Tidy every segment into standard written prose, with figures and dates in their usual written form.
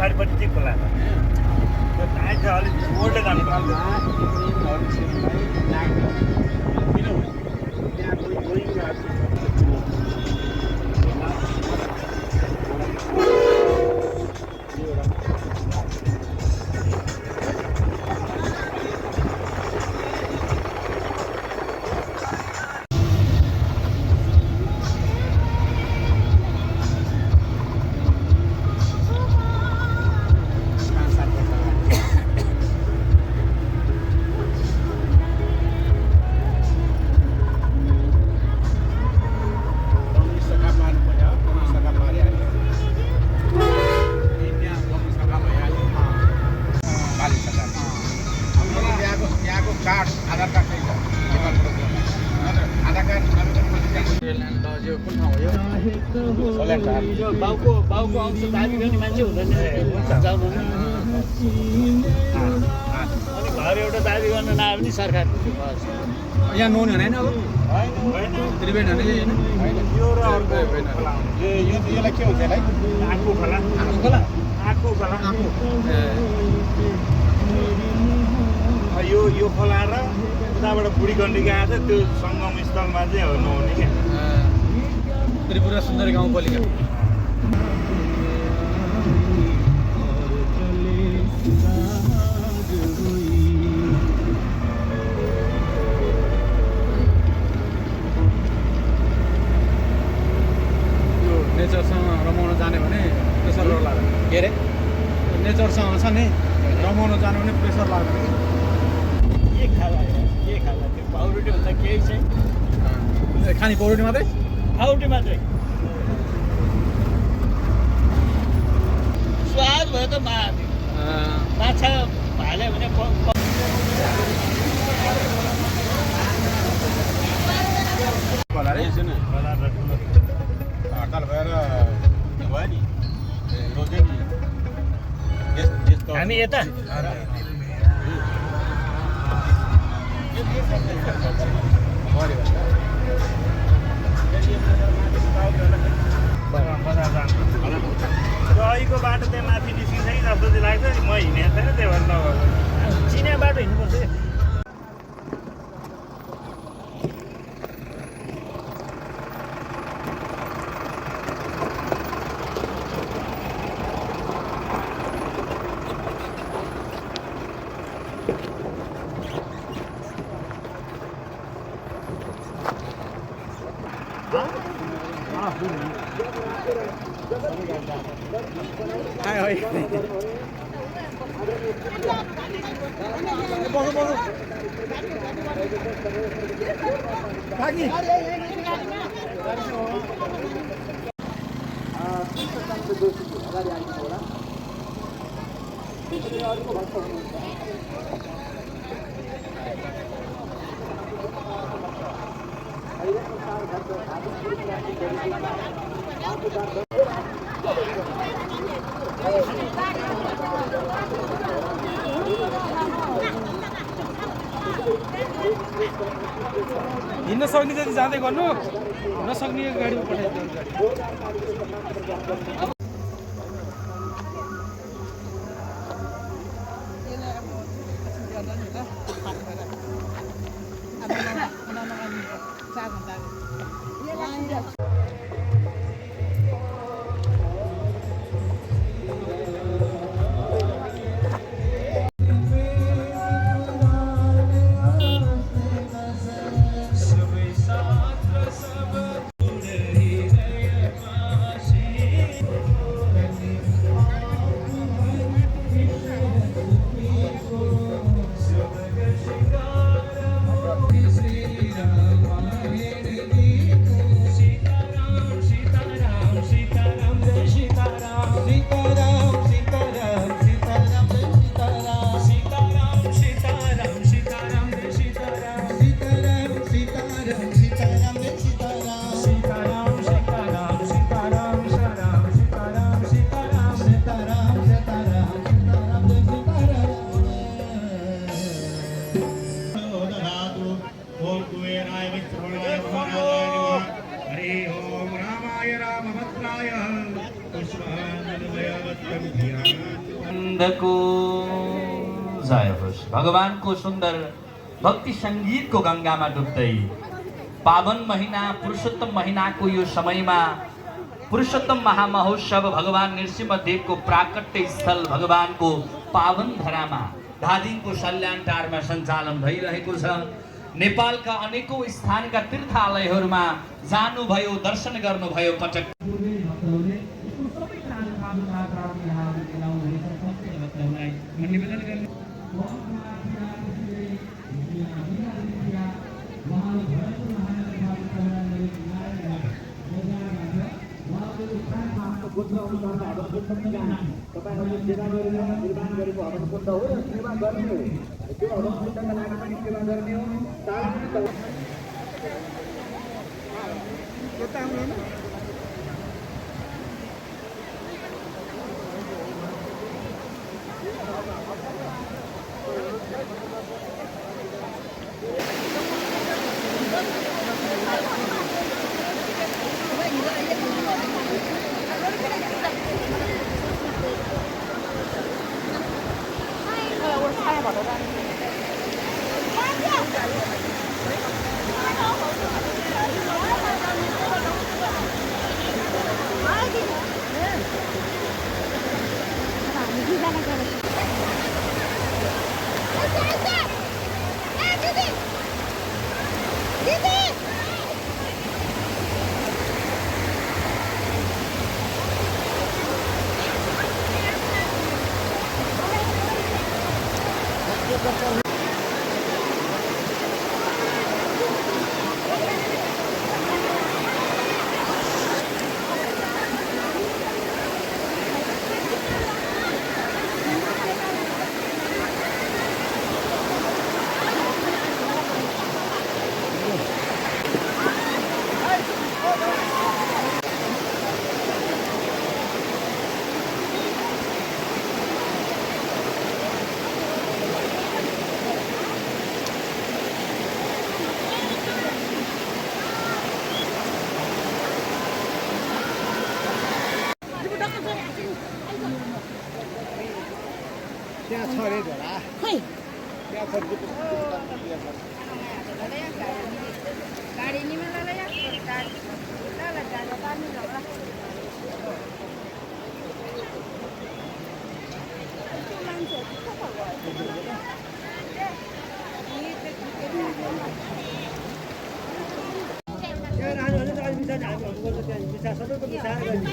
पछाडिपट्टि चाहिँ खोला छ त्यो टाइट छ अलिक जोडले जानु पर्छ बाउको अंश दाबी गर्ने मान्छे हुँदैन जाउनु अनि घर एउटा दाबी गर्न नआए पनि सरकार यहाँ नुहाउनु होइन अब त्रिवेणी होइन यो र अर्को यसलाई के हुन्छ यसलाई आँखु खोला यो खोला र उताबाट बुढी गण्डकी आएको छ त्यो सङ्गम स्थलमा चाहिँ हो नुहाउने क्या त्रिपुरा सुन्दरी गाउँपालिका नेचरसँग रमाउन जाने भने प्रेसर लाग्दैन के अरे नेचरसँग छ नि रमाउन जाने भने प्रेसर लाग्दैन के खाला त्यो पाउरोटी भन्दा केही चाहिँ खाने पाउरोटी मात्रै पाउरोटी मात्रै स्वाद भयो त माछा हाल्यो भने हडताल भएर भयो नि रोज्यो नि हामी यता रहीको बाटो त्यहाँ माथि निस्किन्छ कि जस्तो चाहिँ लाग्छ नि म हिँडेको छैन त्यही भएर नभएको चिने बाटो हिँड्नुपर्छ हिँड्न सक्ने जति जाँदै गर्नु नसक्ने गाडीमा पठाइदिनु रामाय रामभद्राय पुष्पाञ्जलिमयवत्तं ध्यान गोविन्दको जय होस्। भगवानको सुन्दर भक्ति सङ्गीतको गङ्गामा डुब्दै पावन महिना पुरुषोत्तम महिनाको यो समयमा पुरुषोत्तम महामहोत्सव भगवान नृसिंहदेवको प्राकट्य स्थल भगवानको पावन धरामा धादिङको सल्यानटारमा सञ्चालन भइरहेको छ। नेपालका अनेकौं स्थानका तीर्थालयहरूमा जानुभयो, दर्शन गर्नुभयो पटक तपाईहरुले सेवा गरेर निर्माण गरेको हवन कुण्ड हो र सेवा गर्ने हो। त्यो हवन कुण्डका लागि पनि सेवा गर्ने हो। त्यहाँ छ रे झोला खै त्यहाँ छ गाडी निमेला या गाडी ला जाने पानी झगडा त्यहाँ राजहरूले त अहिले बिचार हामीहरू गर्छ त्यहाँ बिचार सबैको बिचार गर्ने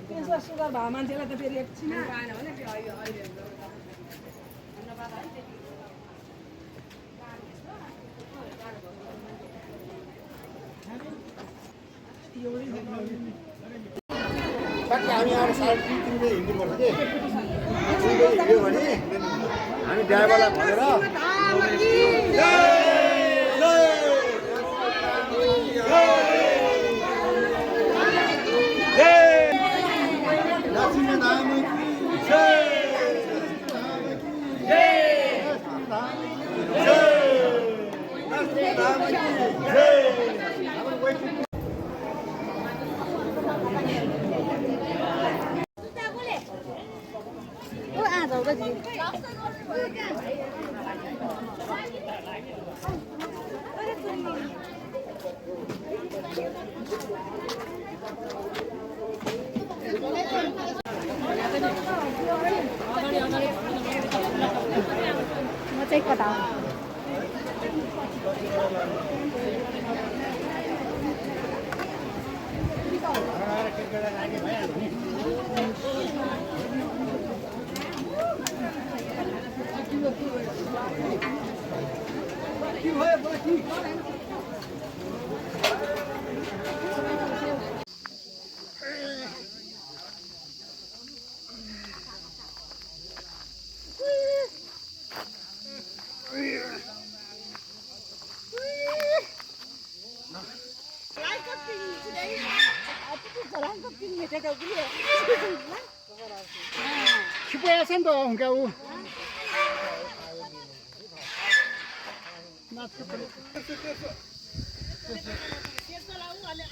त्यसमा सुगर भयो मान्छेलाई त फेरि एकछिन आएन भने हामी आएर 3:30 बजे हिँड्नुपर्छ कि 3 बजे हिँड्यो भने हामी ड्राइभरलाई भनेर म चाहिँ कता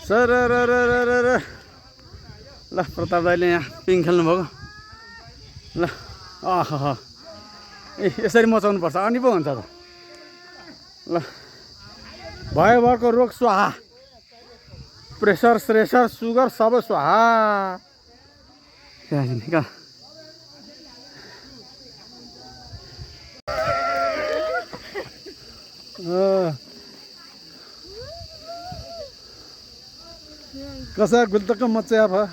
सर ल प्रताप दाइले यहाँ पिङ खेल्नुभएको ल ए यसरी मचाउनु पर्छ अनि पो हुन्छ त ल भयो भएको रोग स्वाहा प्रेसर स्रेसर सुगर सबै स्वाहा क्या कसा गुल्तक मचा भयो